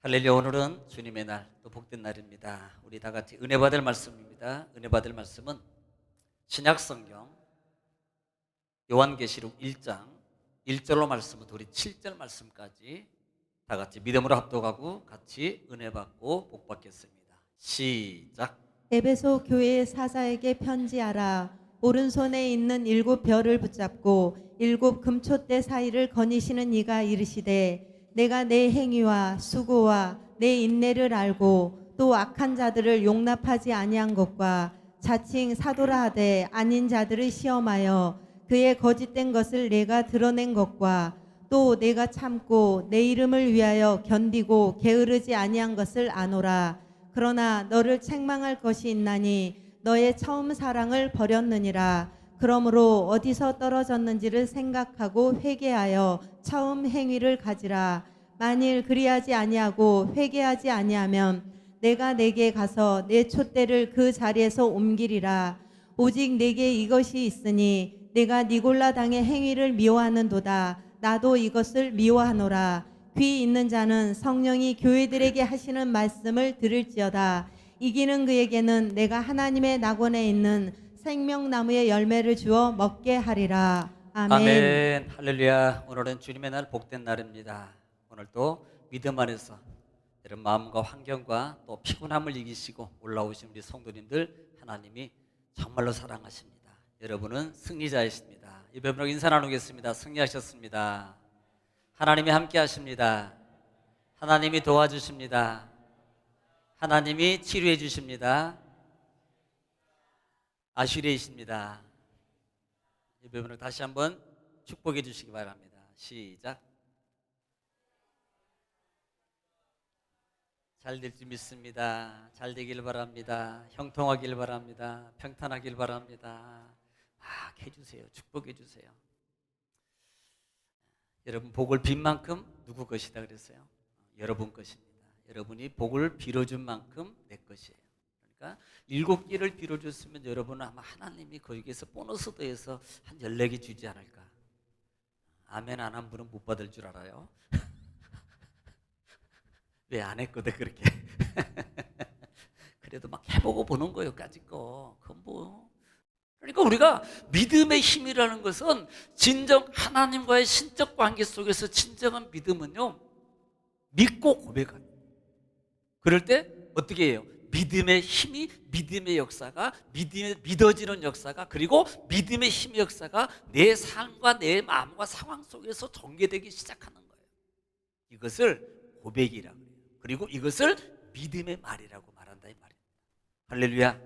할렐루야. 오늘은 주님의 날, 또 복된 날입니다. 우리 다 같이 은혜 받을 말씀입니다. 은혜 받을 말씀은 신약성경 요한계시록 1장 1절로 말씀부터 우리 7절 말씀까지 다 같이 믿음으로 합독하고 같이 은혜 받고 복 받겠습니다. 시작. 에베소 교회의 사사에게 편지하라. 오른손에 있는 7별을 붙잡고 7금촛대 사이를 거니시는 이가 이르시되, 내가 내 행위와 수고와 내 인내를 알고 또 악한 자들을 용납하지 아니한 것과 자칭 사도라 하되 아닌 자들을 시험하여 그의 거짓된 것을 내가 드러낸 것과 또 내가 참고 내 이름을 위하여 견디고 게으르지 아니한 것을 아노라. 그러나 너를 책망할 것이 있나니 너의 처음 사랑을 버렸느니라. 그러므로 어디서 떨어졌는지를 생각하고 회개하여 처음 행위를 가지라. 만일 그리하지 아니하고 회개하지 아니하면 내가 내게 가서 내 촛대를 그 자리에서 옮기리라. 오직 내게 이것이 있으니 내가 니골라 당의 행위를 미워하는도다. 나도 이것을 미워하노라. 귀 있는 자는 성령이 교회들에게 하시는 말씀을 들을지어다. 이기는 그에게는 내가 하나님의 낙원에 있는 생명나무의 열매를 주어 먹게 하리라. 아멘. 아멘. 할렐루야. 오늘은 주님의 날, 복된 날입니다. 오늘도 믿음 안에서 여러분 마음과 환경과 또 피곤함을 이기시고 올라오신 우리 성도님들, 하나님이 정말로 사랑하십니다. 여러분은 승리자이십니다. 이번으로 인사 나누겠습니다. 승리하셨습니다. 하나님이 함께 하십니다. 하나님이 도와주십니다. 하나님이 치료해 주십니다. 아슈레이십니다. 이번으로 다시 한번 축복해 주시기 바랍니다. 시작. 잘 될 줄 믿습니다. 잘 되길 바랍니다. 형통하길 바랍니다. 평탄하길 바랍니다. 막 해주세요. 축복해 주세요. 여러분 복을 빈 만큼 누구 것이다 그랬어요? 여러분 것입니다. 여러분이 복을 빌어준 만큼 내 것이에요. 그러니까 7개를 빌어줬으면 여러분은 아마 하나님이 거기에서 보너스 더해서 한 14개 주지 않을까. 아멘 안 한 분은 못 받을 줄 알아요. 왜 안 했거든 그렇게. 그래도 막 해보고 보는 거예요. 까짓 거. 그건 뭐. 그러니까 우리가 믿음의 힘이라는 것은 진정 하나님과의 신적 관계 속에서 진정한 믿음은요, 믿고 고백합니다. 그럴 때 어떻게 해요? 믿음의 힘이, 믿음의 역사가, 믿어지는 역사가, 그리고 믿음의 힘의 역사가 내 삶과 내 마음과 상황 속에서 전개되기 시작하는 거예요. 이것을 고백이라고 해요. 그리고 이것을 믿음의 말이라고 말한다 이 말입니다. 할렐루야.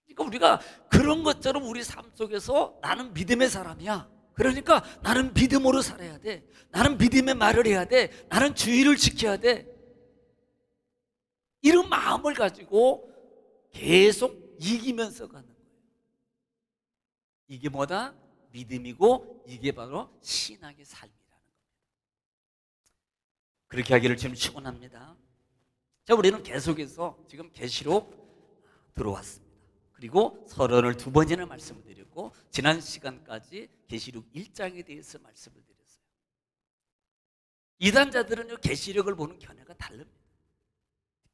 그러니까 우리가 그런 것처럼 우리 삶 속에서 나는 믿음의 사람이야. 그러니까 나는 믿음으로 살아야 돼. 나는 믿음의 말을 해야 돼. 나는 주의를 지켜야 돼. 이런 마음을 가지고 계속 이기면서 가는 거예요. 이게 뭐다? 믿음이고 이게 바로 신앙의 삶이라는 겁니다. 그렇게 하기를 지금 축원합니다. 자, 우리는 계속해서 지금 계시록 들어왔습니다. 그리고 서론을 2번이나 말씀을 드렸고 지난 시간까지 계시록 1장에 대해서 말씀을 드렸어요. 이단자들은 계시록을 보는 견해가 다릅니다.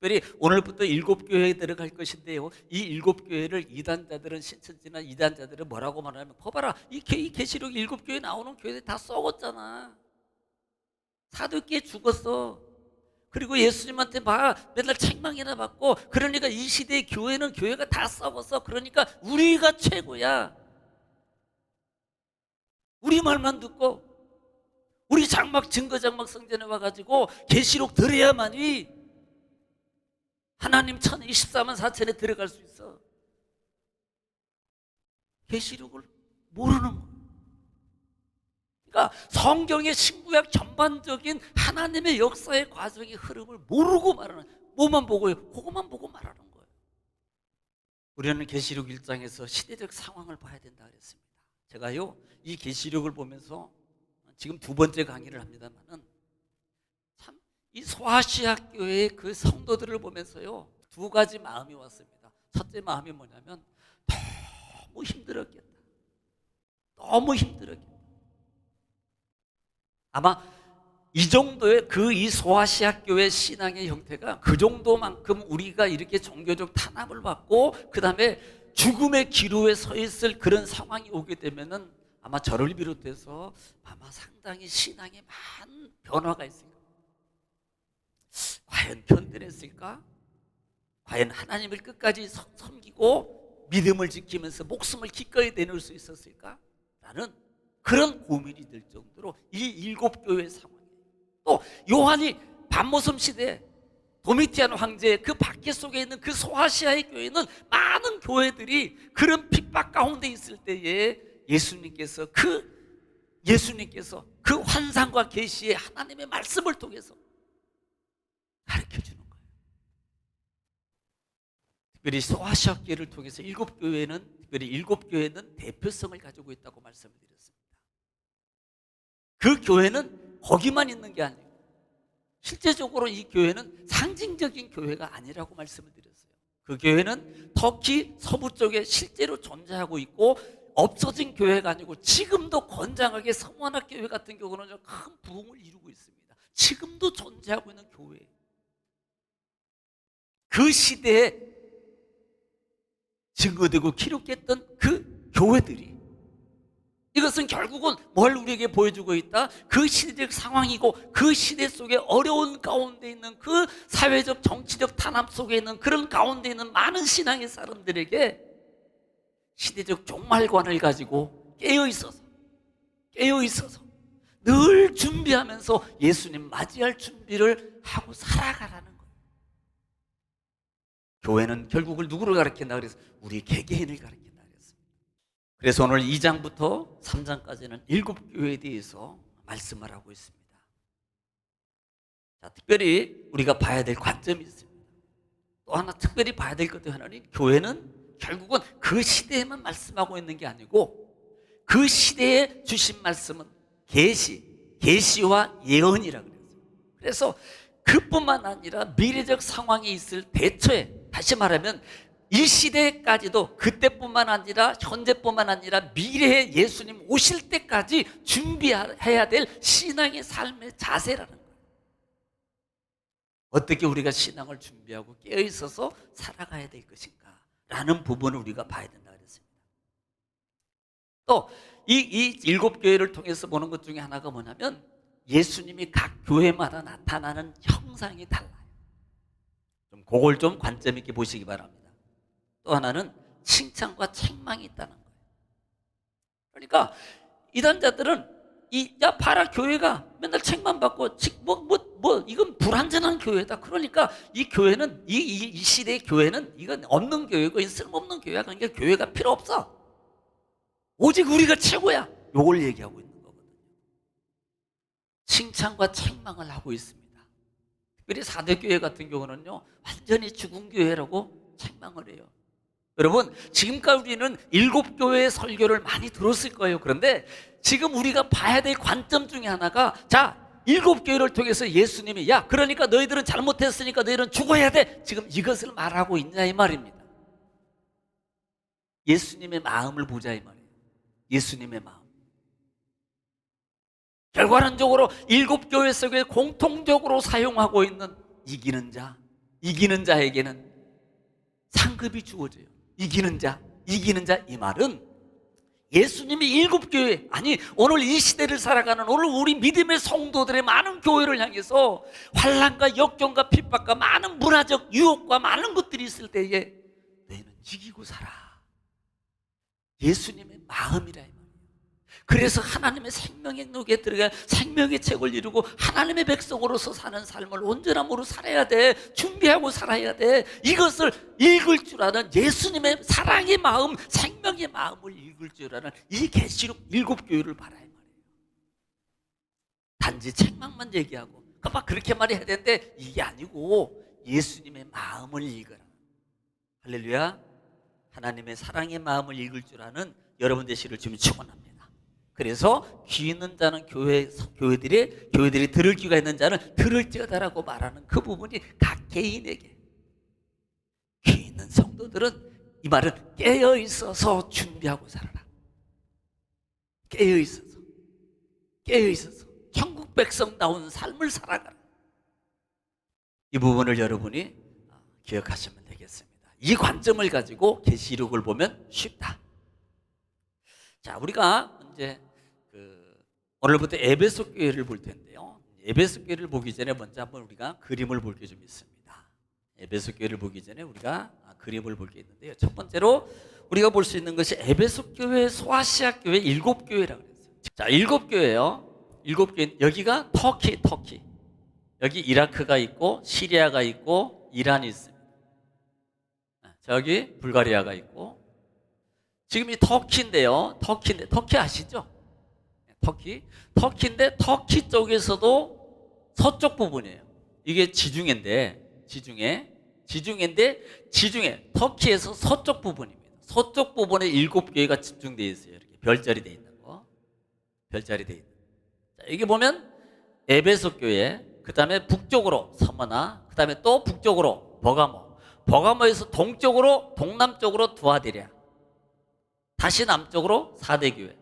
특별히 오늘부터 7교회에 들어갈 것인데요, 이 7교회를 이단자들은, 신천지나 이단자들은 뭐라고 말하냐면, 봐봐라, 이 계시록 7교회 나오는 교회들 다 썩었잖아. 사도끼에 죽었어. 그리고 예수님한테 맨날 책망이나 받고, 그러니까 이 시대의 교회는 교회가 다 썩어서, 그러니까 우리가 최고야. 우리 말만 듣고 우리 증거 장막 성전에 와가지고 계시록 들어야만이 하나님 1024만 4천에 들어갈 수 있어. 계시록을 모르는 거야. 그러니까 성경의 신구약 전반적인 하나님의 역사의 과정의 흐름을 모르고 말하는, 뭐만 보고요? 그것만 보고 말하는 거예요. 우리는 계시록 1장에서 시대적 상황을 봐야 된다 그랬습니다. 제가요, 이 계시록을 보면서 지금 2번째 강의를 합니다만은, 참 이 소아시아 교회의 그 성도들을 보면서요, 2가지 마음이 왔습니다. 첫째 마음이 뭐냐면, 너무 힘들었겠다. 너무 힘들었겠다. 아마 이 정도의 이 소아시아 교회 신앙의 형태가 그 정도만큼 우리가 이렇게 종교적 탄압을 받고 그 다음에 죽음의 기로에 서 있을 그런 상황이 오게 되면은 아마 저를 비롯해서 아마 상당히 신앙에 많은 변화가 있을 거예요. 과연 견뎌냈을까? 과연 하나님을 끝까지 섬기고 믿음을 지키면서 목숨을 기꺼이 내놓을 수 있었을까? 라는 그런 고민이 들 정도로 이 일곱 교회의 상황. 또 요한이 반모섬 시대에 도미티안 황제의 그 박해 속에 있는 그 소아시아의 교회는 많은 교회들이 그런 핍박 가운데 있을 때에 예수님께서 그 환상과 계시의 하나님의 말씀을 통해서 가르쳐 주는 거예요. 특별히 소아시아 교회를 통해서 특별히 일곱 교회는 대표성을 가지고 있다고 말씀을 드렸습니다. 그 교회는 거기만 있는 게 아니고 실제적으로 이 교회는 상징적인 교회가 아니라고 말씀을 드렸어요. 그 교회는 터키 서부 쪽에 실제로 존재하고 있고 없어진 교회가 아니고 지금도 건장하게 성원학 교회 같은 경우는 큰 부흥을 이루고 있습니다. 지금도 존재하고 있는 교회. 그 시대에 증거되고 기록했던 그 교회들이 이것은 결국은 뭘 우리에게 보여주고 있다? 그 시대적 상황이고 그 시대 속에 어려운 가운데 있는 그 사회적 정치적 탄압 속에 있는 그런 가운데 있는 많은 신앙의 사람들에게 시대적 종말관을 가지고 깨어있어서 늘 준비하면서 예수님 맞이할 준비를 하고 살아가라는 거예요. 교회는 결국을 누구를 가르친다 그래서 우리 개개인을 가르친다. 그래서 오늘 2장부터 3장까지는 7교회에 대해서 말씀을 하고 있습니다. 자, 특별히 우리가 봐야 될 관점이 있습니다. 또 하나 특별히 봐야 될 것 하나는 교회는 결국은 그 시대에만 말씀하고 있는 게 아니고 그 시대에 주신 말씀은 계시와 예언이라고 그랬어요. 그래서 그뿐만 아니라 미래적 상황이 있을 대처에, 다시 말하면 이 시대까지도 그때뿐만 아니라 현재뿐만 아니라 미래에 예수님 오실 때까지 준비해야 될 신앙의 삶의 자세라는 거예요. 어떻게 우리가 신앙을 준비하고 깨어있어서 살아가야 될 것인가 라는 부분을 우리가 봐야 된다고 그랬습니다. 또 이 7교회를 통해서 보는 것 중에 하나가 뭐냐면 예수님이 각 교회마다 나타나는 형상이 달라요. 그걸 좀 관점 있게 보시기 바랍니다. 또 하나는 칭찬과 책망이 있다는 거예요. 그러니까 이단자들은 야 봐라 교회가 맨날 책망받고 이건 불완전한 교회다. 그러니까 이 교회는 이 시대의 교회는 이건 없는 교회고 쓸모없는 교회야. 그러니까 교회가 필요 없어. 오직 우리가 최고야. 요걸 얘기하고 있는 거거든요. 칭찬과 책망을 하고 있습니다. 특별히 4대 교회 같은 경우는요 완전히 죽은 교회라고 책망을 해요. 여러분 지금까지 우리는 7교회의 설교를 많이 들었을 거예요. 그런데 지금 우리가 봐야 될 관점 중에 하나가 자 7교회를 통해서 예수님이 야 그러니까 너희들은 잘못했으니까 너희들은 죽어야 돼. 지금 이것을 말하고 있냐 이 말입니다. 예수님의 마음을 보자 이 말이에요. 예수님의 마음. 결과론적으로 7교회 속에 공통적으로 사용하고 있는 이기는 자에게는 상급이 주어져요. 이기는 자 이 말은 예수님이 7교회 아니 오늘 이 시대를 살아가는 오늘 우리 믿음의 성도들의 많은 교회를 향해서 환난과 역경과 핍박과 많은 문화적 유혹과 많은 것들이 있을 때에 너희는 이기고 살아. 예수님의 마음이라 이 말이에요. 그래서 하나님의 생명의 녹에 들어가 생명의 책을 이루고 하나님의 백성으로서 사는 삶을 온전함으로 살아야 돼. 준비하고 살아야 돼. 이것을 읽을 줄 아는 예수님의 사랑의 마음, 생명의 마음을 읽을 줄 아는 이 계시록 7교회를 바라야 말이에요. 단지 책망만 얘기하고 막 그렇게 말해야 되는데 이게 아니고 예수님의 마음을 읽어라. 할렐루야. 하나님의 사랑의 마음을 읽을 줄 아는 여러분 되시기를 주님 축원합니다. 그래서 귀 있는 자는 교회들이 들을 귀가 있는 자는 들을지어다라고 말하는 그 부분이 각 개인에게 귀 있는 성도들은 이 말은 깨어 있어서 준비하고 살아라. 깨어 있어서 천국 백성다운 삶을 살아가라. 이 부분을 여러분이 기억하시면 되겠습니다. 이 관점을 가지고 계시록을 보면 쉽다. 자, 우리가 이제 오늘부터 에베소 교회를 볼 텐데요. 에베소 교회를 보기 전에 먼저 한번 우리가 그림을 볼 게 좀 있습니다. 에베소 교회를 보기 전에 우리가 그림을 볼 게 있는데요. 첫 번째로 우리가 볼 수 있는 것이 에베소 교회, 소아시아 교회 7교회라고 했어요. 자, 7교회요. 7교회, 여기가 터키. 여기 이라크가 있고 시리아가 있고 이란이 있습니다. 저기 불가리아가 있고, 지금 이 터키인데요. 터키 아시죠? 터키인데 터키 쪽에서도 서쪽 부분이에요. 이게 지중해 터키에서 서쪽 부분입니다. 서쪽 부분에 7교회가 집중되어 있어요. 이렇게 별자리 되어 있는 거. 별자리 되어 있는. 자, 여기 보면 에베소 교회, 그 다음에 북쪽으로 서머나, 그 다음에 또 북쪽으로 버가모에서 동남쪽으로 두아디랴, 다시 남쪽으로 사대교회,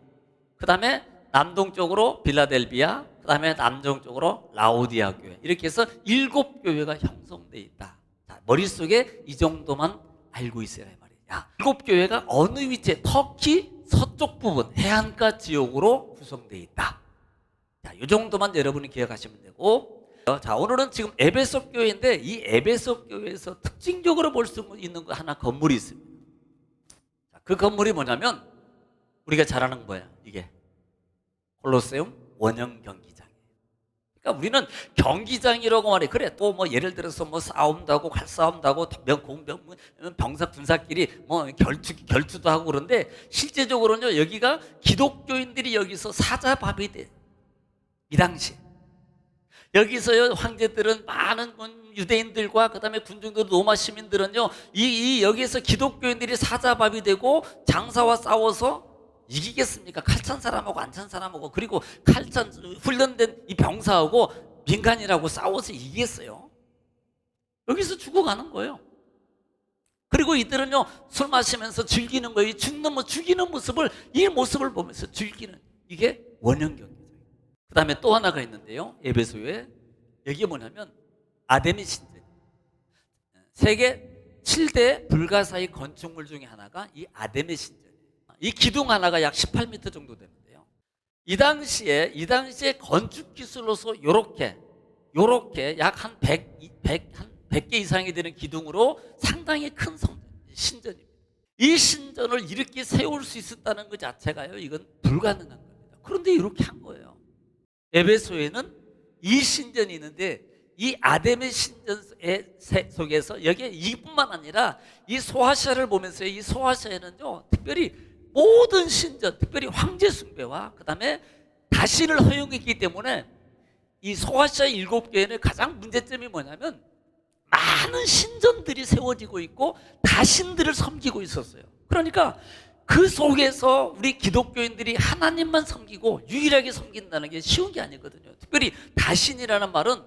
그 다음에 남동쪽으로 빌라델비아, 그 다음에 남동쪽으로 라오디아 교회, 이렇게 해서 7교회가 형성되어 있다. 자, 머릿속에 이 정도만 알고 있어야 말이야. 7교회가 어느 위치에, 터키 서쪽 부분 해안가 지역으로 구성되어 있다. 자, 이 정도만 여러분이 기억하시면 되고, 자, 오늘은 지금 에베소 교회인데 이 에베소 교회에서 특징적으로 볼 수 있는 거 하나, 건물이 있습니다. 자, 그 건물이 뭐냐면 우리가 잘 아는 거야. 이게 콜로세움 원형 경기장이에요. 그러니까 우리는 경기장이라고 말해. 그래, 또 뭐 예를 들어서 뭐 싸움도 하고 칼싸움도 하고 병사 군사끼리 뭐 결투도 하고 그런데, 실제적으로는요, 여기가 기독교인들이 여기서 사자밥이 돼. 이 당시 여기서요, 황제들은 많은 유대인들과 그 다음에 군중들, 로마 시민들은요, 여기에서 기독교인들이 사자밥이 되고 장사와 싸워서 이기겠습니까? 칼찬 사람하고 안 찬 사람하고, 그리고 칼찬 훈련된 이 병사하고 민간인하고 싸워서 이기겠어요? 여기서 죽어가는 거예요. 그리고 이들은요, 술 마시면서 즐기는 거예요. 죽이는 모습을, 이 모습을 보면서 즐기는, 이게 원형경기죠. 그 다음에 또 하나가 있는데요, 에베소에. 여기 뭐냐면 아데미 신전. 세계 7대 불가사의 건축물 중에 하나가 이 아데미 신전이에요. 이 기둥 하나가 약 18m 정도 되는데요, 이 당시에 건축 기술로서 요렇게 약 한 100개 이상이 되는 기둥으로 상당히 큰 신전입니다. 이 신전을 이렇게 세울 수 있었다는 것 자체가요, 이건 불가능한 겁니다. 그런데 이렇게 한 거예요. 에베소에는 이 신전이 있는데, 이 아데미 신전 속에서 여기에 이뿐만 아니라 이 소아시아를 보면서, 이 소아시아에는요, 특별히 모든 신전, 특별히 황제 숭배와 그 다음에 다신을 허용했기 때문에 이 소아시아 7교회는 가장 문제점이 뭐냐면 많은 신전들이 세워지고 있고 다신들을 섬기고 있었어요. 그러니까 그 속에서 우리 기독교인들이 하나님만 섬기고 유일하게 섬긴다는 게 쉬운 게 아니거든요. 특별히 다신이라는 말은,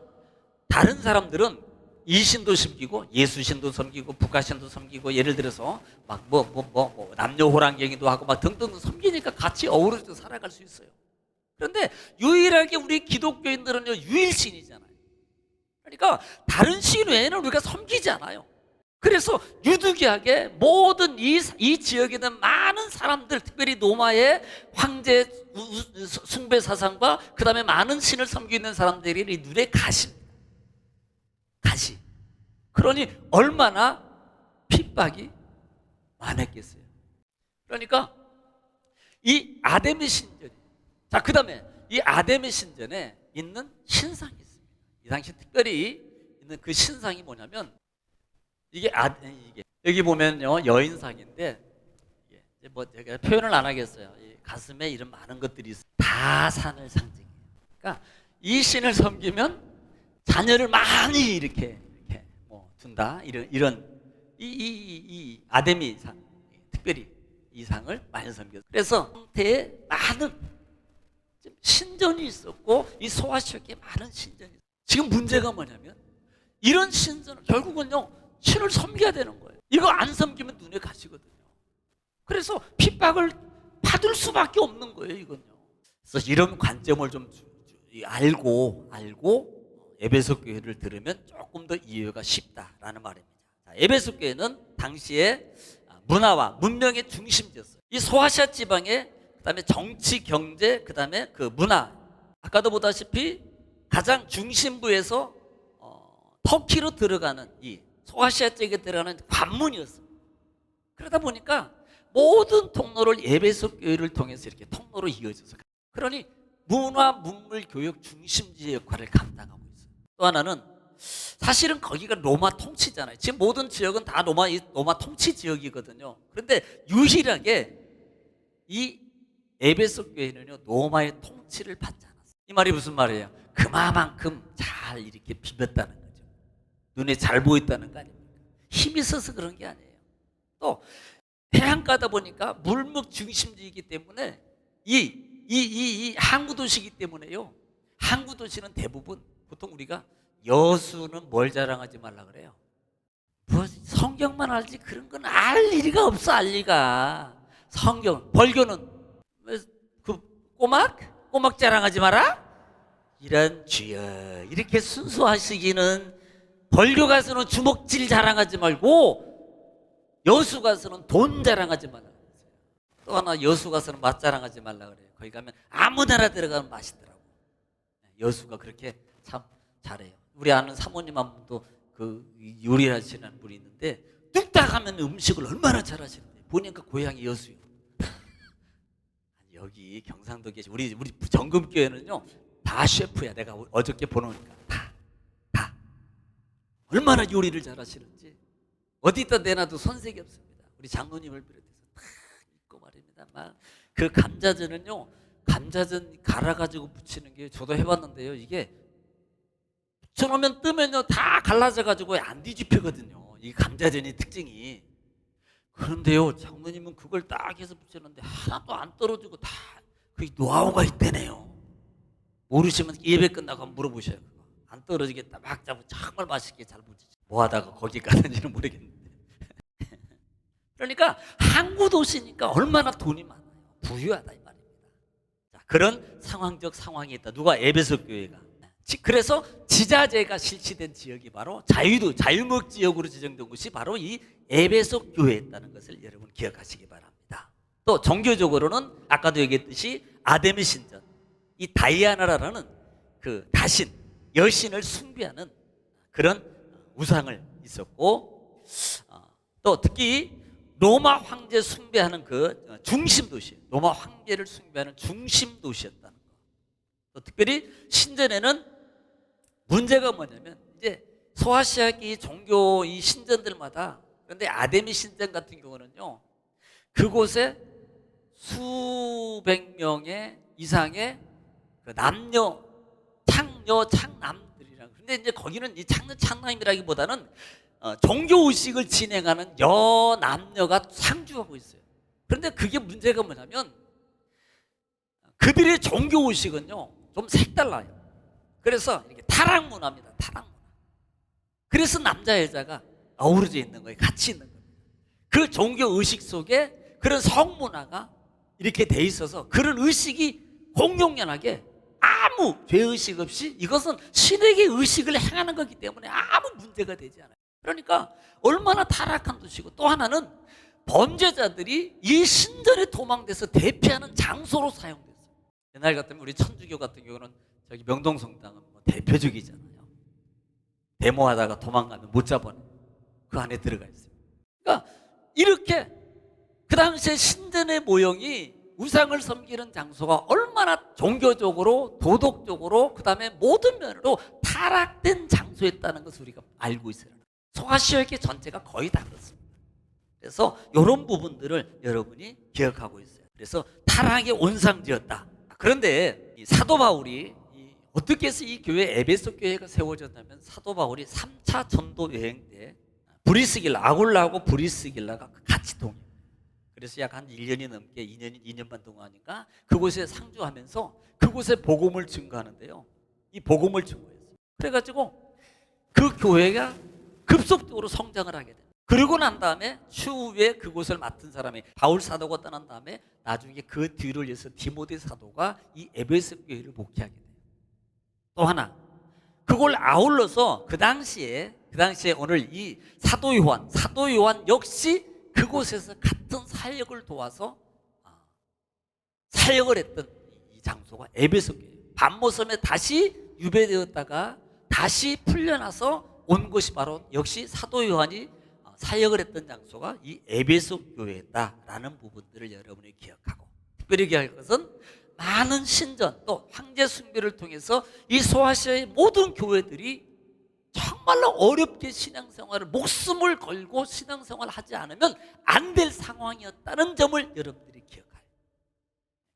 다른 사람들은 이신도 섬기고 예수신도 섬기고 북한신도 섬기고, 예를 들어서 막 남녀 호랑갱이도 하고 막 등등 섬기니까 같이 어우러져 살아갈 수 있어요. 그런데 유일하게 우리 기독교인들은요, 유일신이잖아요. 그러니까 다른 신 외에는 우리가 섬기지 않아요. 그래서 유두기하게 모든 이 지역에 있는 많은 사람들, 특별히 로마의 황제 숭배 사상과 그 다음에 많은 신을 섬기고 있는 사람들이 눈에 가십니다. 가시. 그러니 얼마나 핍박이 많았겠어요. 그러니까 이 아데미 신전, 자, 그 다음에 이 아데미 신전에 있는 신상이 있습니다. 이 당시 특별히 있는 그 신상이 뭐냐면, 이게 여기 보면요, 여인상인데, 이게 뭐 제가 표현을 안 하겠어요. 이 가슴에 이런 많은 것들이 있어요. 다 산을 상징해요. 그러니까 이 신을 섬기면 자녀를 많이 이렇게 뭐 둔다, 이런 이 아데미 상, 특별히 이 상을 많이 섬겼어요. 그래서 형태에 많은 신전이 있었고, 이 소아시아에 많은 신전이 있어요. 지금 문제가 뭐냐면, 이런 신전을 결국은요, 신을 섬겨야 되는 거예요. 이거 안 섬기면 눈에 가시거든요. 그래서 핍박을 받을 수밖에 없는 거예요, 이건요. 그래서 이런 관점을 좀 알고 에베소 교회를 들으면 조금 더 이해가 쉽다라는 말입니다. 자, 에베소 교회는 당시에 문화와 문명의 중심지였어요. 이 소아시아 지방의 그다음에 정치, 경제, 그다음에 그 문화, 아까도 보다시피 가장 중심부에서 터키로 들어가는 이 소아시아 쪽에 들어가는 관문이었어요. 그러다 보니까 모든 통로를 에베소 교회를 통해서 이렇게 통로로 이어져서, 그러니 문화, 문물, 교육 중심지의 역할을 감당하고 있어요. 또 하나는 사실은 거기가 로마 통치잖아요. 지금 모든 지역은 다 로마 통치 지역이거든요. 그런데 유일하게 이 에베소 교회는요, 로마의 통치를 받지 않았어요. 이 말이 무슨 말이에요? 그만큼 잘 이렇게 비볐다는 거죠. 눈에 잘 보였다는 거 아닙니까? 힘이 있어서 그런 게 아니에요. 또 해안가다 보니까 물목 중심지이기 때문에 이 항구 도시이기 때문에요. 항구 도시는 대부분 보통 우리가 여수는 뭘 자랑하지 말라 그래요. 뭐 성경만 알지 그런 건 알 리가 없어. 알 리가. 성경, 벌교는 그 꼬막 자랑하지 마라. 이런 주여, 이렇게 순수하시기는 벌교 가서는 주먹질 자랑하지 말고 여수 가서는 돈 자랑하지 말라 그랬어요. 또 하나 여수 가서는 맛 자랑하지 말라 그래요. 거기 가면 아무 나라 들어가면 맛있더라고. 여수가 그렇게 참 잘해요. 우리 아는 사모님 한 분도 그 요리하시는 분이 있는데 뚝딱 하면 음식을 얼마나 잘하시는데 보니까 고향이 여수요. 여기 경상도 계신 우리 정금교회는요 다 셰프야. 내가 어저께 보니까 다 얼마나 요리를 잘하시는지 어디다 내놔도 손색이 없습니다. 우리 장로님을 비롯해서 다 있고 말입니다. 막 그 감자전은요, 감자전 갈아가지고 부치는 게 저도 해봤는데요, 이게 붙여놓으면 뜨면요 다 갈라져가지고 안 뒤집히거든요. 이 감자전의 특징이. 그런데요, 장로님은 그걸 딱 해서 붙였는데 하나도 안 떨어지고 다 그 노하우가 있대네요. 모르시면 예배 끝나고 한번 물어보셔요. 그거. 안 떨어지겠다 막 잡고 정말 맛있게 잘 붙이죠. 뭐 하다가 거기 가는지는 모르겠는데. 그러니까 항구 도시니까 얼마나 돈이 많아요. 부유하다 이 말입니다. 자, 그런 상황적 상황이 있다. 누가? 에베소 교회가. 그래서 지자제가 실시된 지역이 바로 자유목 지역으로 지정된 곳이 바로 이 에베소 교회였다는 것을 여러분 기억하시기 바랍니다. 또 종교적으로는 아까도 얘기했듯이 아데미 신전, 이 다이아나라는 그 다신, 여신을 숭배하는 그런 우상을 있었고, 또 특히 로마 황제 숭배하는 그 중심 도시, 로마 황제를 숭배하는 중심 도시였다는 거. 또 특별히 신전에는 문제가 뭐냐면 이제 소아시아기 종교 이 신전들마다, 그런데 아데미 신전 같은 경우는요, 그곳에 수백 명의 이상의 그 남녀 창남들이랑, 근데 이제 거기는 이 창남이라기보다는 종교 의식을 진행하는 여남녀가 상주하고 있어요. 그런데 그게 문제가 뭐냐면 그들의 종교 의식은요 좀 색달라요. 그래서 이렇게 타락 문화입니다. 타락 문화. 그래서 남자 여자가 어우러져 있는 거예요. 같이 있는 거예요. 그 종교 의식 속에 그런 성문화가 이렇게 돼 있어서 그런 의식이 공공연하게 아무 죄의식 없이, 이것은 신에게 의식을 행하는 거기 때문에 아무 문제가 되지 않아요. 그러니까 얼마나 타락한 도시고, 또 하나는 범죄자들이 이 신전에 도망돼서 대피하는 장소로 사용됐어요. 옛날 같으면 우리 천주교 같은 경우는 저기 명동성당은 뭐 대표적이잖아요. 데모하다가 도망가면 못 잡아내. 그 안에 들어가 있어요. 그러니까 이렇게 그 당시에 신전의 모형이 우상을 섬기는 장소가 얼마나 종교적으로, 도덕적으로, 그 다음에 모든 면으로 타락된 장소였다는 것을 우리가 알고 있어요. 소아시아계 전체가 거의 다 그렇습니다. 그래서 이런 부분들을 여러분이 기억하고 있어요. 그래서 타락의 온상지였다. 그런데 이 사도 바울이 어떻게 해서 이 교회 에베소 교회가 세워졌냐면, 사도 바울이 3차 전도 여행 때 아굴라하고 브리스길라가 같이 동해요. 그래서 약 한 1년이 넘게 2년 반 동안인가 그곳에 상주하면서 그곳에 복음을 증거하는데요. 이 복음을 증거했어요. 그래가지고 그 교회가 급속도로 성장을 하게 돼요. 그러고 난 다음에 추후에 그곳을 맡은 사람이 바울 사도가 떠난 다음에 나중에 그 뒤를 이어서 디모데 사도가 이 에베소 교회를 목회하게 돼요. 또 하나, 그걸 아울러서 그 당시에 오늘 이 사도 요한 역시 그곳에서 같은 사역을 도와서 사역을 했던 이 장소가 에베소 교회. 밤모섬에 다시 유배되었다가 다시 풀려나서 온 곳이 바로 역시 사도 요한이 사역을 했던 장소가 이 에베소 교회다라는 부분들을 여러분이 기억하고, 특별히 기억할 것은 많은 신전 또 황제 숭배를 통해서 이 소아시아의 모든 교회들이 정말로 어렵게 신앙생활을 목숨을 걸고 신앙생활을 하지 않으면 안 될 상황이었다는 점을 여러분들이 기억해요.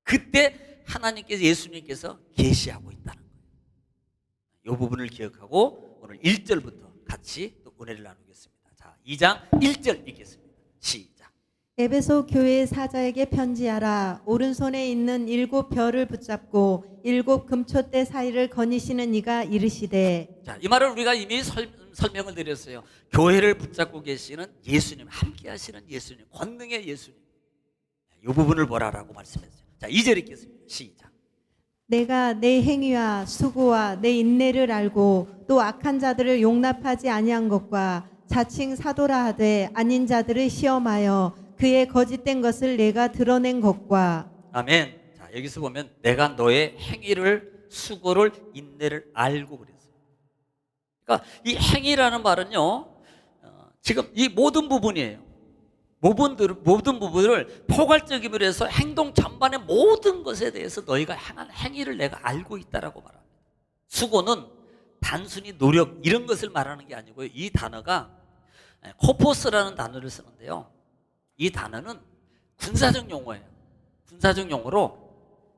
그때 하나님께서, 예수님께서 계시하고 있다는 거예요. 이 부분을 기억하고 오늘 1절부터 같이 또 은혜를 나누겠습니다. 자, 2장 1절 읽겠습니다. 시작. 에베소 교회 사자에게 편지하라. 오른손에 있는 7별을 붙잡고 7 금초대 사이를 거니시는 이가 이르시되. 자, 이 말은 우리가 이미 설명을 드렸어요. 교회를 붙잡고 계시는 예수님, 함께 하시는 예수님, 권능의 예수님. 이 부분을 보라라고 말씀했어요. 자, 2절 읽겠습니다. 시작. 내가 내 행위와 수고와 내 인내를 알고 또 악한 자들을 용납하지 아니한 것과 자칭 사도라 하되 아닌 자들을 시험하여 그의 거짓된 것을 내가 드러낸 것과. 아멘. 자, 여기서 보면 내가 너의 행위를, 수고를, 인내를 알고 그랬어요. 그러니까 이 행위라는 말은요, 지금 이 모든 부분이에요. 모든 부분을 포괄적으로 해서 행동 전반의 모든 것에 대해서 너희가 행한 행위를 내가 알고 있다라고 말합니다. 수고는 단순히 노력 이런 것을 말하는 게 아니고요. 이 단어가 코포스라는 단어를 쓰는데요. 이 단어는 군사적 용어예요. 군사적 용어로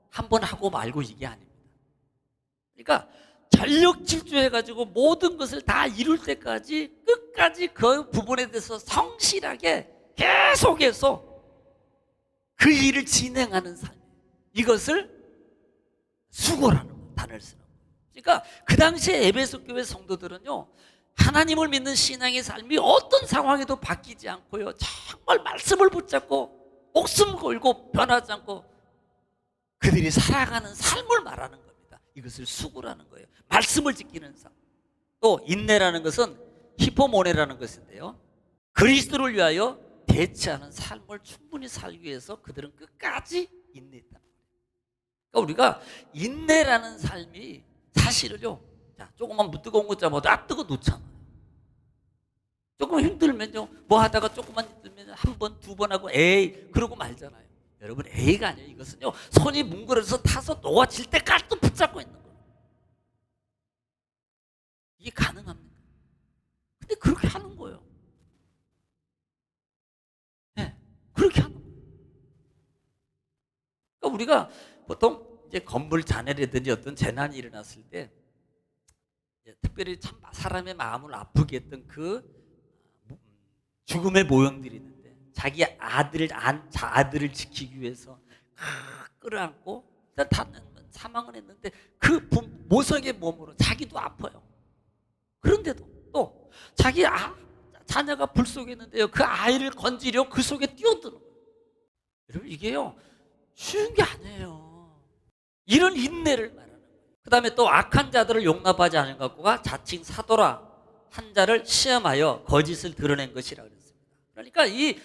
한번 하고 말고 이게 아닙니다. 그러니까 전력 질주해가지고 모든 것을 다 이룰 때까지 끝까지 그 부분에 대해서 성실하게 계속해서 그 일을 진행하는 삶, 이것을 수고라는 단어를 쓰는 거예요. 그러니까 그 당시에 에베소 교회 성도들은요, 하나님을 믿는 신앙의 삶이 어떤 상황에도 바뀌지 않고요, 정말 말씀을 붙잡고 목숨 걸고 변하지 않고 그들이 살아가는 삶을 말하는 겁니다. 이것을 수고라는 거예요. 말씀을 지키는 삶. 또 인내라는 것은 히포모네라는 것인데요, 그리스도를 위하여 대체하는 삶을 충분히 살기 위해서 그들은 끝까지 인내했다는 거예요. 그러니까 우리가 인내라는 삶이 사실은요, 자, 조금만 뜨거운 것 잡아도 뜨거 놓잖아요. 조금 힘들면요, 뭐 하다가 조금만 힘들면 한 번, 두 번 하고 에이 그러고 말잖아요. 여러분, 에이가 아니에요. 이것은요, 손이 뭉그러서 타서 놓아질 때까지 또 붙잡고 있는 거예요. 이게 가능합니까? 근데 그렇게 하는 거예요. 네, 그렇게 하는 거예요. 그러니까 우리가 보통 이제 건물 잔해라든지 어떤 재난이 일어났을 때 특별히 참 사람의 마음을 아프게 했던 그 죽음의 모형들이 있는데, 자기 아들을 지키기 위해서 끌어안고 일단 다 사망을 했는데 그 모성의 몸으로 자기도 아파요. 그런데도 또 자기 자녀가 불 속에 있는데요, 그 아이를 건지려 그 속에 뛰어드는 거예요. 여러분, 이게요 쉬운 게 아니에요. 이런 인내를 말하는 거예요. 그 다음에 또 악한 자들을 용납하지 않은 것과 자칭 사도라 한 자를 시험하여 거짓을 드러낸 것이라 그랬습니다. 그러니까 이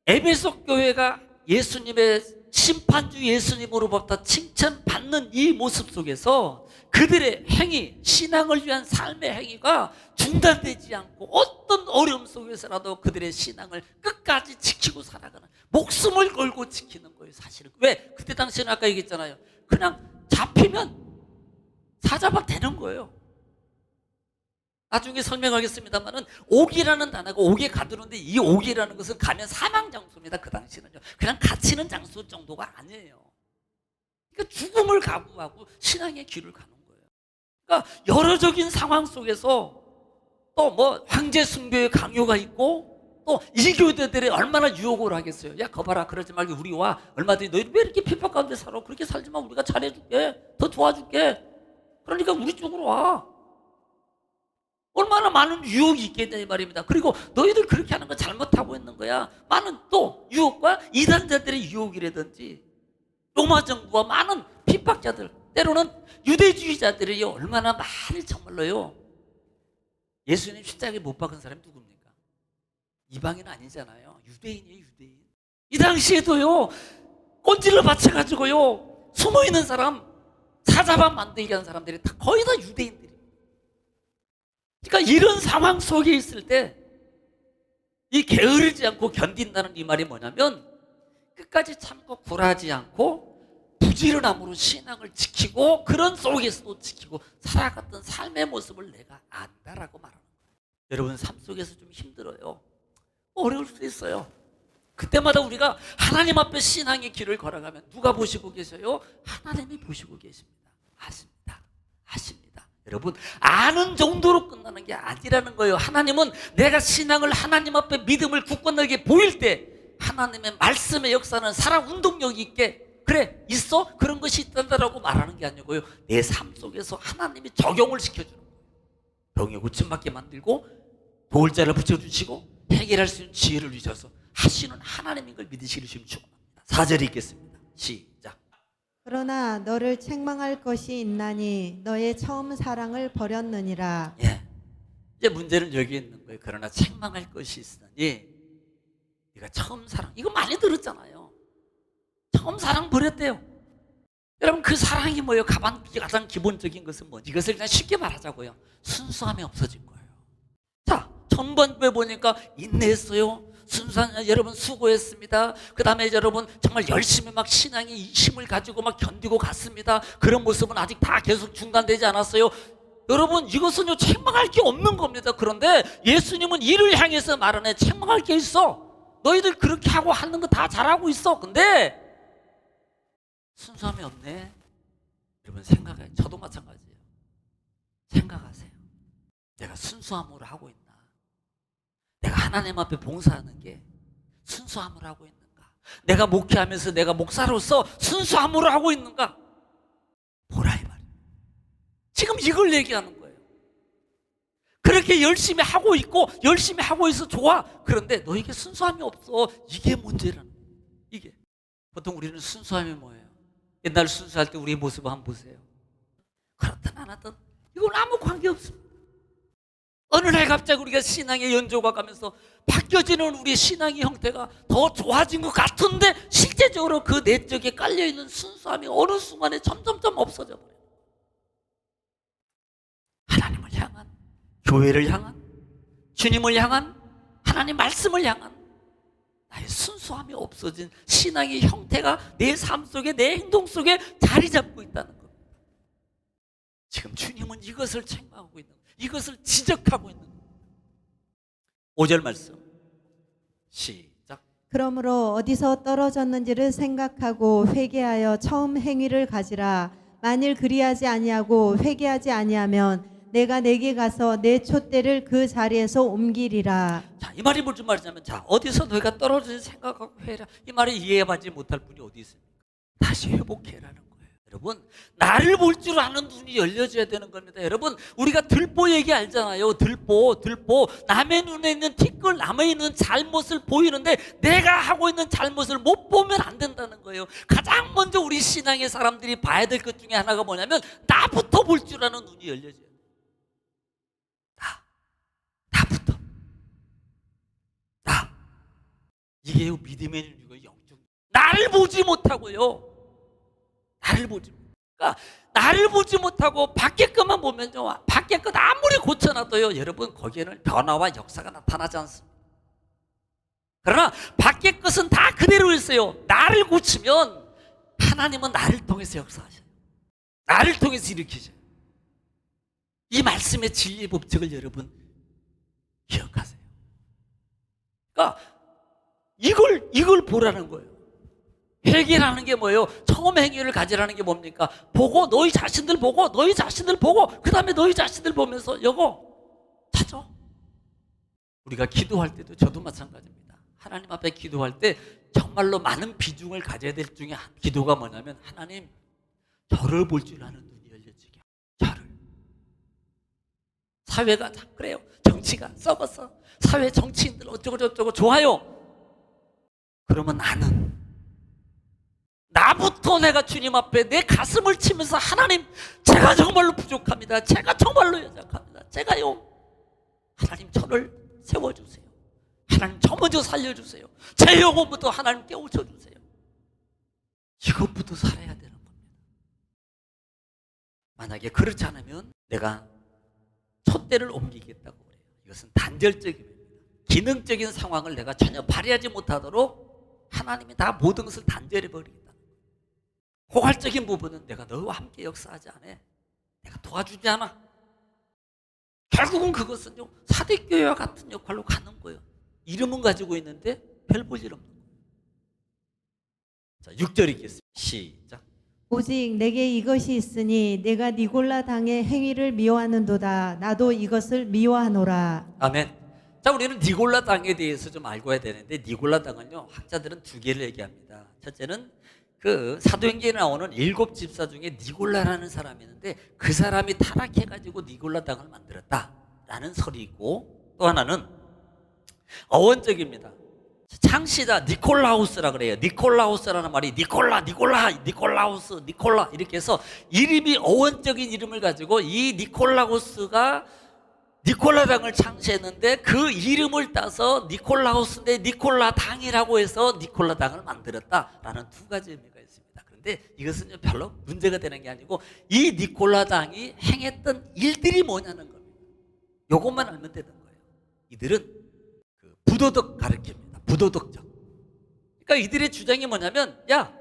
에베소 교회가 예수님의 심판주 예수님으로부터 칭찬받는 이 모습 속에서 그들의 행위, 신앙을 위한 삶의 행위가 중단되지 않고 어떤 어려움 속에서라도 그들의 신앙을 끝까지 지키고 살아가는, 목숨을 걸고 지키는 거예요. 사실은 왜? 그때 당시에는 아까 얘기했잖아요, 그냥 잡히면 사자박 되는 거예요. 나중에 설명하겠습니다만은 옥이라는 단어가 옥에 가두는데, 이 옥이라는 것은 가면 사망 장소입니다. 그 당시는요, 그냥 갇히는 장소 정도가 아니에요. 그러니까 죽음을 각오하고 신앙의 길을 가는 거예요. 그러니까 여러적인 상황 속에서 또 뭐 황제 숭배의 강요가 있고, 또 이교대들이 얼마나 유혹을 하겠어요. 야, 거봐라, 그러지 말고 우리 와, 얼마든지 너희 왜 이렇게 핍박 가운데 살아? 그렇게 살지만 우리가 잘해줄게, 더 도와줄게. 그러니까 우리 쪽으로 와. 얼마나 많은 유혹이 있겠냐 이 말입니다. 그리고 너희들 그렇게 하는 거 잘못하고 있는 거야. 많은 또 유혹과 이단자들의 유혹이라든지 로마 정부와 많은 핍박자들, 때로는 유대주의자들이 얼마나 많이 정말로요, 예수님 십자가에 못 박은 사람이 누굽니까? 이방인 아니잖아요. 유대인이에요, 유대인. 이 당시에도요, 꼰지를 받쳐가지고요, 숨어있는 사람, 사자밥 만들게 한 사람들이 다 거의 다 유대인들이. 그러니까 이런 상황 속에 있을 때 이 게으르지 않고 견딘다는 이 말이 뭐냐면 끝까지 참고 굴하지 않고 부지런함으로 신앙을 지키고 그런 속에서도 지키고 살아갔던 삶의 모습을 내가 안다라고 말하는 거예요. 여러분 삶 속에서 좀 힘들어요. 어려울 수 있어요. 그때마다 우리가 하나님 앞에 신앙의 길을 걸어가면 누가 보시고 계셔요? 하나님이 보시고 계십니다. 아십니다. 아십니다. 여러분 아는 정도로 끝나는 게 아니라는 거예요. 하나님은 내가 신앙을 하나님 앞에 믿음을 굳건하게 보일 때 하나님의 말씀의 역사는 살아 운동력 있게 그래 있어? 그런 것이 있단다라고 말하는 게 아니고요. 내 삶 속에서 하나님이 적용을 시켜주는 거예요. 병에 고침받게 만들고 도울자를 붙여주시고 해결할 수 있는 지혜를 주셔서 하시는 하나님인 걸 믿으시기를 주님 축원합니다. 4절 읽겠습니다. 시작. 그러나 너를 책망할 것이 있나니 너의 처음 사랑을 버렸느니라. 예. 이제 문제는 여기 있는 거예요. 그러나 책망할 것이 있으니 네가 처음 사랑, 이거 많이 들었잖아요. 처음 사랑 버렸대요. 여러분 그 사랑이 뭐예요? 가장 기본적인 것은 뭐지? 이것을 그냥 쉽게 말하자고요. 순수함이 없어진 거예요. 자, 전반부에 보니까 인내했어요. 순수한 여러분 수고했습니다. 그 다음에 여러분 정말 열심히 막 신앙의 힘을 가지고 막 견디고 갔습니다. 그런 모습은 아직 다 계속 중단되지 않았어요. 여러분 이것은요 책망할 게 없는 겁니다. 그런데 예수님은 이를 향해서 말하네. 책망할 게 있어. 너희들 그렇게 하고 하는 거 다 잘하고 있어. 근데 순수함이 없네. 여러분 생각해. 저도 마찬가지예요. 생각하세요. 내가 순수함으로 하고 있나? 내가 하나님 앞에 봉사하는 게 순수함으로 하고 있는가? 내가 목회하면서 내가 목사로서 순수함으로 하고 있는가? 보라 이 말이에요. 지금 이걸 얘기하는 거예요. 그렇게 열심히 하고 있고 열심히 하고 있어 좋아. 그런데 너에게 순수함이 없어. 이게 문제라는 거예요. 이게 보통 우리는 순수함이 뭐예요? 옛날 순수할 때 우리의 모습을 한번 보세요. 그렇든 안 하든 이건 아무 관계없습니다. 어느 날 갑자기 우리가 신앙의 연조가 가면서 바뀌어지는 우리의 신앙의 형태가 더 좋아진 것 같은데 실제적으로 그 내적에 깔려있는 순수함이 어느 순간에 점점점 없어져 버려요. 하나님을 향한, 교회를 향한, 주님을 향한, 하나님 말씀을 향한 나의 순수함이 없어진 신앙의 형태가 내 삶 속에 내 행동 속에 자리 잡고 있다는 겁니다. 지금 주님은 이것을 책망하고 있는 거예요. 이것을 지적하고 있는 거예요. 5절 말씀 시작. 그러므로 어디서 떨어졌는지를 생각하고 회개하여 처음 행위를 가지라. 만일 그리하지 아니하고 회개하지 아니하면 내가 내게 가서 내 촛대를 그 자리에서 옮기리라. 자, 이 말이 무슨 말이냐면 자, 어디서 너희가 떨어질 생각하고 해라. 이 말을 이해하지 못할 분이 어디 있습니까? 다시 회복해라는 거예요. 여러분 나를 볼 줄 아는 눈이 열려져야 되는 겁니다. 여러분 우리가 들보 얘기 알잖아요. 들보 남의 눈에 있는 티끌 남의 있는 잘못을 보이는데 내가 하고 있는 잘못을 못 보면 안 된다는 거예요. 가장 먼저 우리 신앙의 사람들이 봐야 될 것 중에 하나가 뭐냐면 나부터 볼 줄 아는 눈이 열려져야 돼요. 나부터 나 이게 믿음의 영적 나를 보지 못하고요. 나를 보지 못하고 그러니까 나를 보지 못하고 밖에 것만 보면요. 밖에 것 아무리 고쳐놔도요. 여러분 거기에는 변화와 역사가 나타나지 않습니다. 그러나 밖에 것은 다 그대로 있어요. 나를 고치면 하나님은 나를 통해서 역사하셔요. 나를 통해서 일으키셔요. 이 말씀의 진리 법칙을 여러분 기억하세요. 그러니까 이걸 보라는 거예요. 회개라는 게 뭐예요? 처음 행위를 가지라는 게 뭡니까? 보고 너희 자신들 보고 그 다음에 너희 자신들 보면서 여거 찾아. 우리가 기도할 때도 저도 마찬가지입니다. 하나님 앞에 기도할 때 정말로 많은 비중을 가져야 될 중에 한 기도가 뭐냐면 하나님 저를 볼 줄 아는 눈이 열려지게 저를. 사회가 참 그래요. 정치가 썩었어. 사회 정치인들 어쩌고 저쩌고 좋아요. 그러면 나는 나부터 내가 주님 앞에 내 가슴을 치면서 하나님, 제가 정말로 부족합니다. 제가 정말로 연약합니다. 제가요, 하나님 저를 세워주세요. 하나님 저 먼저 살려주세요. 제 영혼부터 하나님 깨우쳐주세요. 이것부터 살아야 되는 겁니다. 만약에 그렇지 않으면 내가 촛대를 옮기겠다고 그래요. 이것은 단절적입니다. 기능적인 상황을 내가 전혀 발휘하지 못하도록 하나님이 다 모든 것을 단절해 버리겠다. 포괄적인 부분은 내가 너와 함께 역사하지 않아. 내가 도와주지 않아. 결국은 그것은요, 사대교회와 같은 역할로 가는 거예요. 이름은 가지고 있는데 별 볼 일 없는 거예요. 자, 6절 읽겠습니다. 시작. 오직 내게 이것이 있으니 내가 니골라 당의 행위를 미워하는도다. 나도 이것을 미워하노라. 아멘. 자, 우리는 니골라 당에 대해서 좀 알고 해야 되는데, 니골라 당은요, 학자들은 두 개를 얘기합니다. 첫째는 그 사도행전에 나오는 7 집사 중에 니골라라는 사람이 있는데, 그 사람이 타락해가지고 니골라 당을 만들었다라는 설이 있고, 또 하나는 어원적입니다. 창시자 니콜라우스라 그래요. 니콜라우스라는 말이 니콜라우스 이렇게 해서 이름이 어원적인 이름을 가지고, 이 니콜라우스가 니콜라당을 창시했는데 그 이름을 따서 니콜라우스인데 니콜라당이라고 해서 니콜라당을 만들었다라는 두 가지 의미가 있습니다. 그런데 이것은 별로 문제가 되는 게 아니고, 이 니콜라당이 행했던 일들이 뭐냐는 겁니다. 이것만 알면 되는 거예요. 이들은 그 부도덕 가르칩니다. 부도덕적. 그러니까 이들의 주장이 뭐냐면, 야,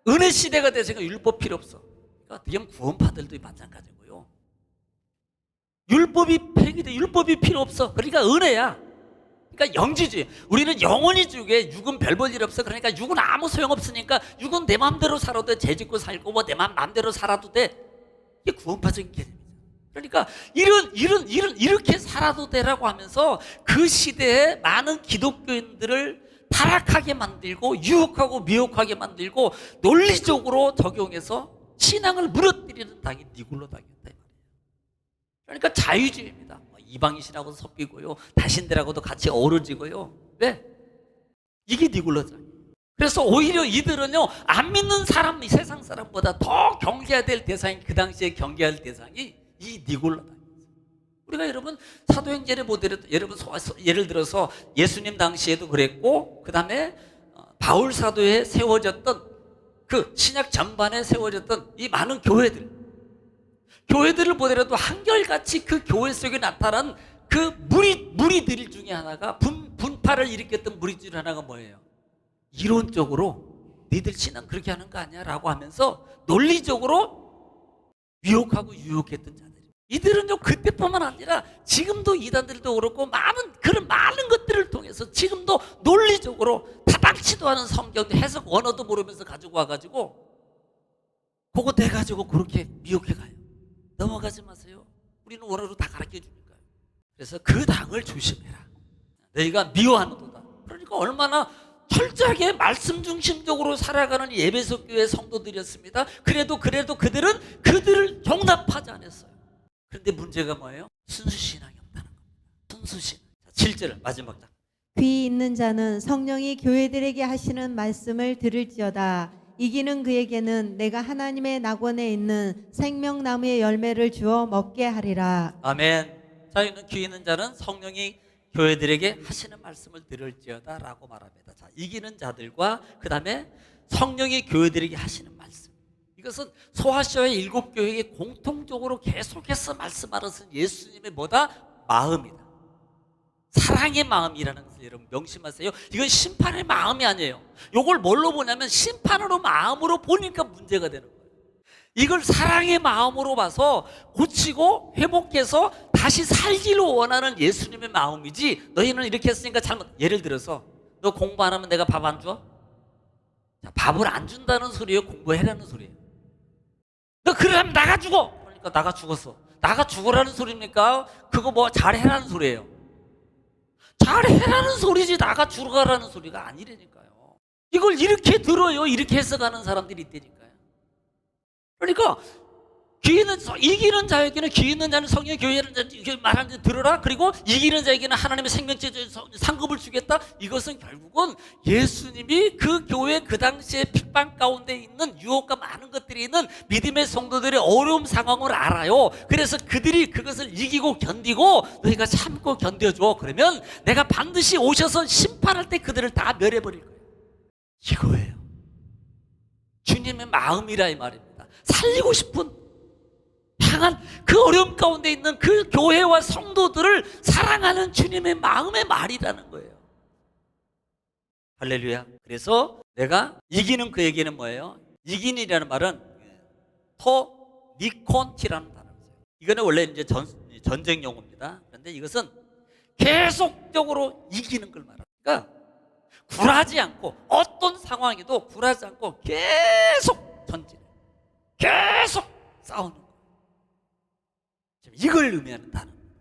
은혜 시대가 되니까 율법 필요 없어. 그러니까 어떻게 보면 구원파들도 마찬가지고요. 율법이 폐기돼. 율법이 필요 없어. 그러니까 은혜야. 그러니까 영지주의. 우리는 영원히 주게 육은 별 볼 일 없어. 그러니까 육은 아무 소용 없으니까 육은 내 마음대로 살아도 돼. 죄짓고 살고 뭐 내 마음대로 살아도 돼. 이게 구원파적인 개념이죠. 그러니까 이렇게 살아도 되라고 하면서 그 시대에 많은 기독교인들을 타락하게 만들고 유혹하고 미혹하게 만들고 논리적으로 적용해서 신앙을 무너뜨리는 당이 니골라 당이었다. 그러니까 자유주의입니다. 이방인이라고도 섞이고요, 다신들하고도 같이 어우러지고요. 왜? 이게 니골라죠. 그래서 오히려 이들은요, 안 믿는 사람, 세상 사람보다 더 경계해야 될 대상이, 그 당시에 경계해야 될 대상이 이 니골라다. 우리가 여러분 사도행전에 보더라도, 여러분 예를 들어서 예수님 당시에도 그랬고, 그 다음에 바울 사도에 세워졌던 그 신약 전반에 세워졌던 이 많은 교회들을 보더라도 한결같이 그 교회 속에 나타난 그 무리들 중에 하나가, 분파를 일으켰던 무리 중 하나가 뭐예요? 이론적으로 니들 신앙 그렇게 하는 거 아니야? 라고 하면서 논리적으로 미혹하고 유혹했던 자들. 이들은요, 그때뿐만 아니라 지금도 이단들도 그렇고 그런 많은 것들을 통해서 지금도 논리적으로 타당치도 않은 성경 해석 원어도 모르면서 가지고 와가지고 그거 내가지고 그렇게 미혹해 가요. 넘어가지 마세요. 우리는 원어로 다 가르쳐 주니까요. 그래서 그 당을 조심해라. 너희가 미워하는도다. 그러니까 얼마나 철저하게 말씀 중심적으로 살아가는 예배소 교회 성도들이었습니다. 그래도 그들을 용납하지 않았어요. 그런데 문제가 뭐예요? 순수신앙이 없다는 겁니다. 순수신앙. 7절 마지막 장. 귀 있는 자는 성령이 교회들에게 하시는 말씀을 들을지어다. 이기는 그에게는 내가 하나님의 낙원에 있는 생명나무의 열매를 주어 먹게 하리라. 아멘. 자, 귀 있는 자는 성령이 교회들에게 하시는 말씀을 들을지어다 라고 말합니다. 자, 이기는 자들과 그 다음에 성령이 교회들에게 하시는 말씀, 이것은 소아시아의 7교회에게 공통적으로 계속해서 말씀하는 예수님의 마음이다. 사랑의 마음이라는 것을 여러분 명심하세요. 이건 심판의 마음이 아니에요. 이걸 뭘로 보냐면 심판으로, 마음으로 보니까 문제가 되는 거예요. 이걸 사랑의 마음으로 봐서 고치고 회복해서 다시 살기를 원하는 예수님의 마음이지, 너희는 이렇게 했으니까 잘못. 예를 들어서 너 공부 안 하면 내가 밥 안 줘? 자, 밥을 안 준다는 소리예요? 공부해라는 소리예요? 너 그러면 나가 죽어. 그러니까 나가 죽었어. 나가 죽으라는 소리입니까? 그거 뭐 잘해라는 소리예요. 잘해라는 소리지 나가 죽어라는 소리가 아니라니까요. 이걸 이렇게 들어요. 이렇게 해석하는 사람들이 있다니까요. 그러니까 이기는 자에게는 귀 있는 자는 성령의 교회를 말하는 데 들어라. 그리고 이기는 자에게는 하나님의 생명체 상급을 주겠다. 이것은 결국은 예수님이 그 교회 그 당시에 핍박 가운데 있는 유혹과 많은 것들이 있는 믿음의 성도들의 어려움 상황을 알아요. 그래서 그들이 그것을 이기고 견디고 너희가 참고 견뎌줘. 그러면 내가 반드시 오셔서 심판할 때 그들을 다 멸해버릴 거예요. 이거예요. 주님의 마음이라 이 말입니다. 살리고 싶은 향한 그 어려움 가운데 있는 그 교회와 성도들을 사랑하는 주님의 마음의 말이라는 거예요. 할렐루야. 그래서 내가 이기는 그에게는 뭐예요? 이긴이라는 말은 니콘티라는 단어예요. 이거는 원래 이제 전쟁 용어입니다. 그런데 이것은 계속적으로 이기는 걸 말합니다. 그러니까 굴하지 않고 어떤 상황에도 굴하지 않고 계속 전진해. 계속 싸우는 거예요. 이걸 의미하는 단어입니다.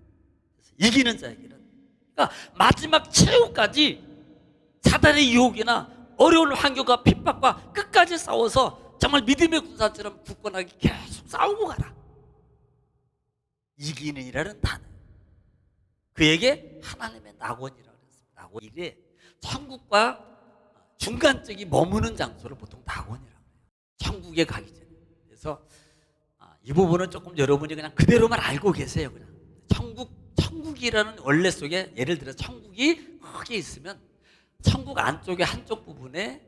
이기는 자에게는, 그러니까 마지막 최후까지 사단의 유혹이나 어려운 환경과 핍박과 끝까지 싸워서 정말 믿음의 군사처럼 굳건하게 계속 싸우고 가라. 이기는이라는 단어. 그에게 하나님의 낙원이라고 했습니다. 낙원이 천국과 중간적이 머무는 장소를 보통 낙원이라고 해요. 천국에 가기 전에. 그래서 이 부분은 조금 여러분이 그냥 그대로만 알고 계세요. 그냥 천국이라는 원래 속에, 예를 들어 천국이 크게 있으면 천국 안쪽의 한쪽 부분에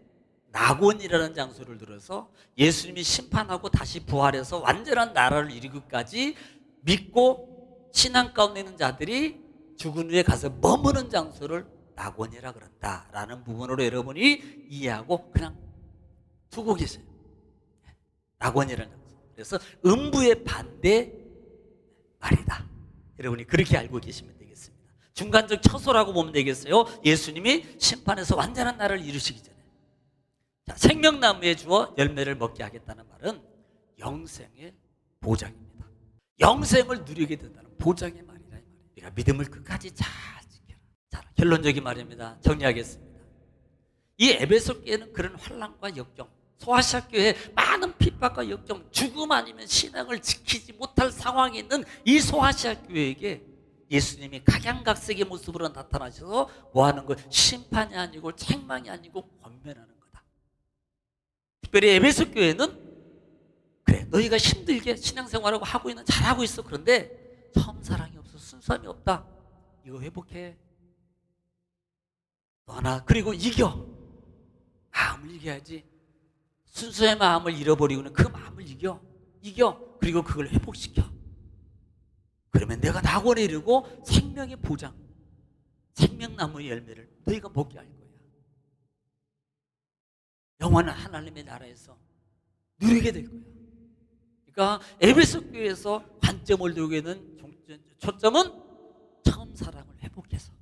낙원이라는 장소를 들어서 예수님이 심판하고 다시 부활해서 완전한 나라를 이루기까지 믿고 신앙 가운데 있는 자들이 죽은 후에 가서 머무는 장소를 낙원이라 그런다라는 부분으로 여러분이 이해하고 그냥 두고 계세요. 낙원이라는 장소. 그래서 음부의 반대 말이다. 여러분이 그렇게 알고 계시면 되겠습니다. 중간적 처소라고 보면 되겠어요. 예수님이 심판에서 완전한 나라를 이루시기 전에. 자, 생명나무에 주어 열매를 먹게 하겠다는 말은 영생의 보장입니다. 영생을 누리게 된다는 보장의 말이라 이 말이에요. 우리가 믿음을 끝까지 잘 지켜라. 자, 결론적인 말입니다. 정리하겠습니다. 이 에베소 교회는 그런 환난과 역경, 소아시아 교회에 많은 핍박과 역경, 죽음 아니면 신앙을 지키지 못할 상황에 있는 이 소아시아 교회에게 예수님이 각양각색의 모습으로 나타나셔서 뭐하는 거예요? 심판이 아니고 책망이 아니고 권면하는 거다. 특별히 에베소 교회는 그래, 너희가 힘들게 신앙생활하고 하고 있는, 잘하고 있어. 그런데 처음 사랑이 없어, 순수함이 없다. 이거 회복해. 너나 그리고 이겨. 마음을 이겨야지. 순수의 마음을 잃어버리고는 그 마음을 이겨. 그리고 그걸 회복시켜. 그러면 내가 낙원에 이르고 생명의 보장, 생명나무의 열매를 너희가 먹게 할 거야. 영원한 하나님의 나라에서 누리게 될 거야. 그러니까 에베소 교회에서 관점을 두고 있는 초점은 처음 사랑을 회복해서,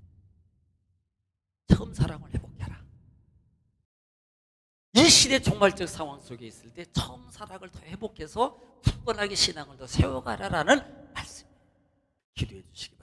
처음 사랑을 회복해라. 이 시대 종말적 상황 속에 있을 때 처음 사랑을 더 회복해서 굳건하게 신앙을 더 세워가라라는 말씀이에요. 기도해 주시기